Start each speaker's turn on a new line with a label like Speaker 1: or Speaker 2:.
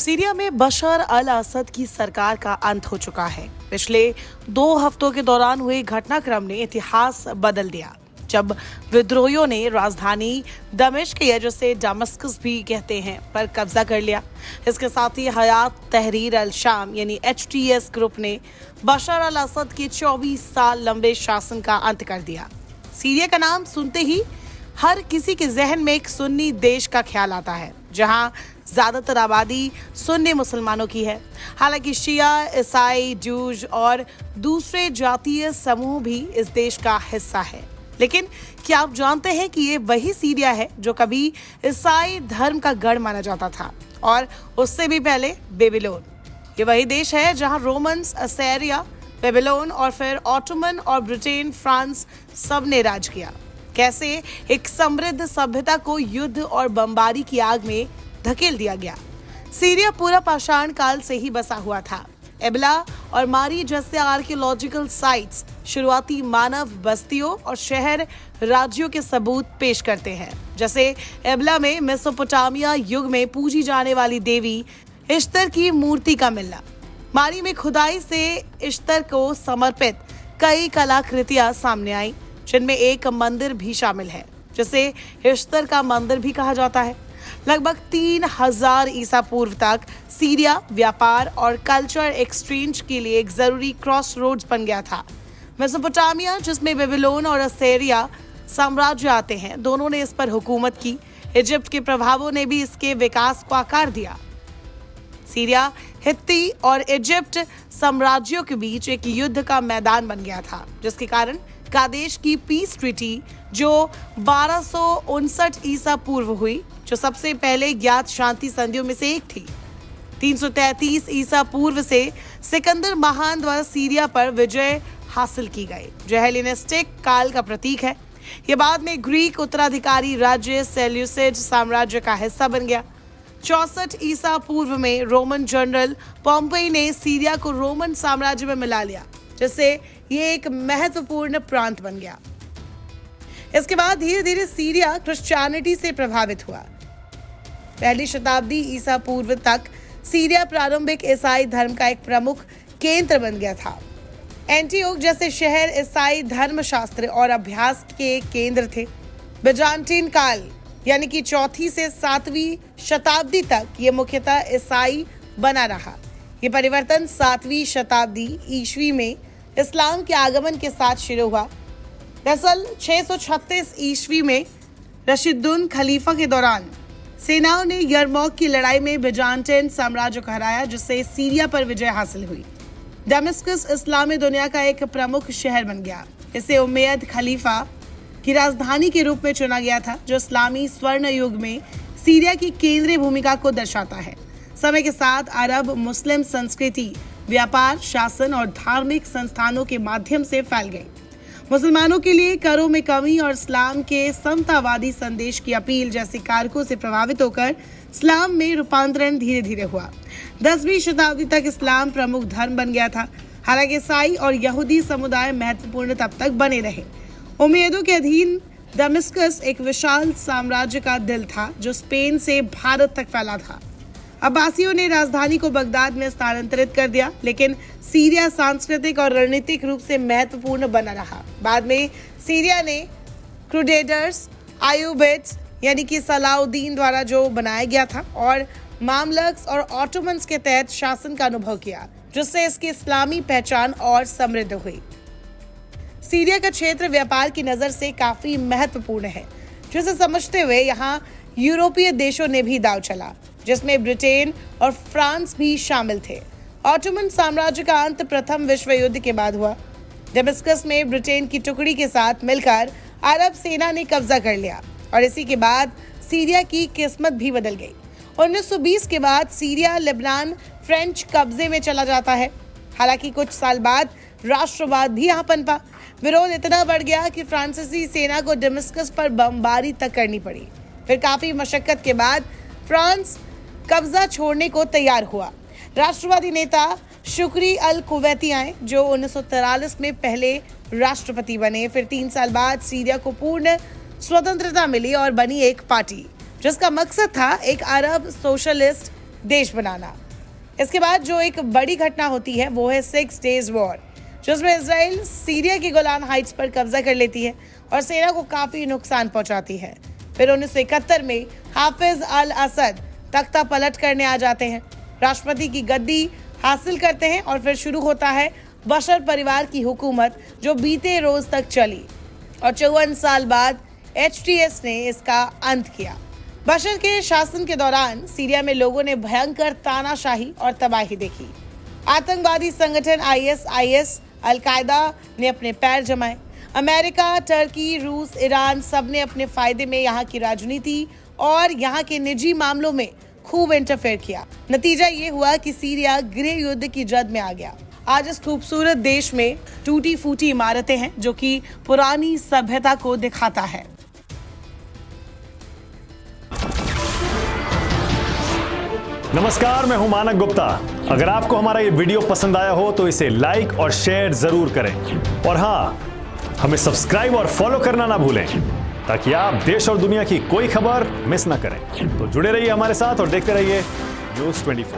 Speaker 1: Syria में बशर अल असद की सरकार का अंत हो चुका है। पिछले 2 हफ्तों के दौरान हुए घटनाक्रम ने इतिहास बदल दिया, जब विद्रोहियों ने राजधानी दमिश्क या जिसे दमस्कस भी कहते हैं पर कब्जा कर लिया। इसके साथ ही हयात तहरीर अल शाम यानी HTS ग्रुप ने बशर अल असद के 24 साल लंबे शासन का अंत कर दिया। सीरिया का नाम सुनते ही हर किसी के जहन में एक सुन्नी देश का ख्याल आता है, जहां ज्यादातर आबादी सुन्नी मुसलमानों की है। हालांकि शिया, ईसाई, ड्रूज और दूसरे जातीय समूह भी इस देश का हिस्सा है। लेकिन क्या आप जानते हैं कि ये वही सीरिया है जो कभी ईसाई धर्म का गढ़ माना जाता था, और उससे भी पहले बेबीलोन। ये वही देश है जहां रोमन्स, असेरिया, बेबीलोन और फिर ऑटोमन और ब्रिटेन, फ्रांस सब ने राज किया। कैसे एक समृद्ध सभ्यता को युद्ध और बमबारी की आग में धकेल दिया गया। सीरिया पूरा पाषाण काल से ही बसा हुआ था। एबला और मारी जैसे आर्कियोलॉजिकल साइट्स शुरुआती मानव बस्तियों और शहर राज्यों के सबूत पेश करते हैं। जैसे एबला में मेसोपोटामिया युग में पूजी जाने वाली देवी इश्तर की मूर्ति का मिलना। मारी में खुदाई से इश्तर को समर्पित कई कलाकृतियां सामने आई, जिनमें एक मंदिर भी शामिल है, जिसे इश्तर का मंदिर भी कहा जाता है। लगभग 3000 ईसा पूर्व तक सीरिया व्यापार और कल्चर एक्सचेंज के लिए एक जरूरी क्रॉस रोड्स बन गया था। मेसोपोटामिया, जिसमें बेबीलोन और असेरिया साम्राज्य आते हैं, दोनों ने इस पर हुकूमत की। इजिप्ट के प्रभावों ने भी इसके विकास को आकार दिया। सीरिया, हित्ती और इजिप्ट साम्राज्यों के बीच एक युद्ध का मैदान बन गया था, जिसके कारण कादेश की पीस ट्रीटी, जो 1259 ईसा पूर्व हुई, जो सबसे पहले ज्ञात शांति संधियों में से एक थी। 333 ईसा पूर्व से सिकंदर महान द्वारा सीरिया पर विजय हासिल की गई, जो हेलेनिस्टिक काल का प्रतीक है। यह बाद में ग्रीक उत्तराधिकारी राज्य सेल्यूसिड साम्राज्य का हिस्सा बन गया। 64 ईसा पूर्व में रोमन जनरल पॉम्पेई ने सीरिया को रोमन साम्राज्य में मिला लिया, जिससे ये एक महत्वपूर्ण प्रांत बन गया। इसके बाद धीरे धीरे सीरिया क्रिश्चियनिटी से प्रभावित हुआ। पहली शताब्दी ईसा पूर्व तक सीरिया प्रारंभिक ईसाई धर्म का एक प्रमुख केंद्र बन गया था। एंटियोक जैसे शहर ईसाई धर्मशास्त्र और अभ्यास के केंद्र थे। बिजान्टीन काल यानी कि 4वीं से 7वीं शताब्दी तक ये मुख्यतः ईसाई बना रहा। ये परिवर्तन 7वीं शताब्दी ईस्वी में इस्लाम के आगमन के साथ शुरू हुआ। दरअसल 636 ईस्वी में रशीदुन खलीफा के दौरान सेनाओं ने यरमौक की लड़ाई में बिजान्टिन साम्राज्य को हराया, जिससे सीरिया पर विजय हासिल हुई। दमिश्कस इस्लामी दुनिया का एक प्रमुख शहर बन गया। इसे उमैयद खलीफा की राजधानी के रूप में चुना गया था, जो इस्लामी स्वर्ण युग में सीरिया की केंद्रीय भूमिका को दर्शाता है। समय के साथ अरब मुस्लिम संस्कृति व्यापार, शासन और धार्मिक संस्थानों के माध्यम से फैल गई। मुसलमानों के लिए करों में कमी और इस्लाम के समतावादी संदेश की अपील जैसे कारकों से प्रभावित होकर इस्लाम में रूपांतरण धीरे धीरे हुआ। 10वीं शताब्दी तक इस्लाम प्रमुख धर्म बन गया था। हालांकि ईसाई और यहूदी समुदाय महत्वपूर्ण तब तक बने रहे। उमैयदों के अधीन दमिश्कस एक विशाल साम्राज्य का दिल था, जो स्पेन से भारत तक फैला था। अब्बासियों ने राजधानी को बगदाद में स्थानांतरित कर दिया, लेकिन सीरिया सांस्कृतिक और रणनीतिक रूप से महत्वपूर्ण बना रहा। बाद में सीरिया ने क्रूसेडर्स, आयुबिड्स यानी कि सलाउद्दीन द्वारा जो बनाया गया था, और मामलक्स और ऑटोमन्स के तहत शासन का अनुभव किया, जिससे इसकी इस्लामी पहचान और समृद्ध हुई। सीरिया का क्षेत्र व्यापार की नजर से काफी महत्वपूर्ण है, जिसे समझते हुए यहाँ यूरोपीय देशों ने भी दांव चला, जिसमें ब्रिटेन और फ्रांस भी शामिल थे। ऑटोमन साम्राज्य का अंत प्रथम विश्व युद्ध के बाद हुआ। दमिश्कस में ब्रिटेन की टुकड़ी के साथ मिलकर अरब सेना ने कब्जा कर लिया, और इसी के बाद सीरिया की किस्मत भी बदल गई। 1920 के बाद सीरिया लेबनान फ्रेंच कब्जे में चला जाता है। हालांकि कुछ साल बाद राष्ट्रवाद भी यहाँ पनपा। विरोध इतना बढ़ गया कि फ्रांसीसी सेना को दमिश्कस पर बमबारी तक करनी पड़ी। फिर काफी मशक्कत के बाद फ्रांस कब्जा छोड़ने को तैयार हुआ। राष्ट्रवादी नेता शुक्री अल कुवैती आए, जो 1943 में पहले राष्ट्रपति बने। फिर 3 साल बाद सीरिया को पूर्ण स्वतंत्रता मिली और बनी एक पार्टी, जिसका मकसद था एक अरब सोशलिस्ट देश बनाना। इसके बाद जो एक बड़ी घटना होती है वो है 6 डेज वॉर, जिसमें इजराइल सीरिया की गोलान हाइट्स पर कब्जा कर लेती है और सेना को काफी नुकसान पहुंचाती है। फिर 1971 में हाफिज अल असद तख्ता पलट करने आ जाते हैं, राष्ट्रपति की गद्दी हासिल करते हैं और फिर शुरू होता है बशर परिवार की हुकूमत, जो बीते रोज तक चली और 54 साल बाद HTS ने इसका अंत किया। बशर के शासन के दौरान सीरिया में लोगों ने भयंकर तानाशाही और तबाही देखी। आतंकवादी संगठन IS, अल-कायदा ने अपने पैर जमाए। अमेरिका, टर्की, रूस, ईरान सब ने अपने फायदे में यहाँ की राजनीति और यहाँ के निजी मामलों में खूब इंटरफेयर किया। नतीजा ये हुआ कि सीरिया गृह युद्ध की जद में आ गया। आज इस खूबसूरत देश में टूटी फूटी इमारतें हैं, जो कि पुरानी सभ्यता को दिखाता है।
Speaker 2: नमस्कार, मैं हूं मानक गुप्ता। अगर आपको हमारा ये वीडियो पसंद आया हो तो इसे लाइक और शेयर जरूर करें और हाँ, हमें सब्सक्राइब और फॉलो करना ना भूलें ताकि आप देश और दुनिया की कोई खबर मिस ना करें। तो जुड़े रहिए हमारे साथ और देखते रहिए News 24।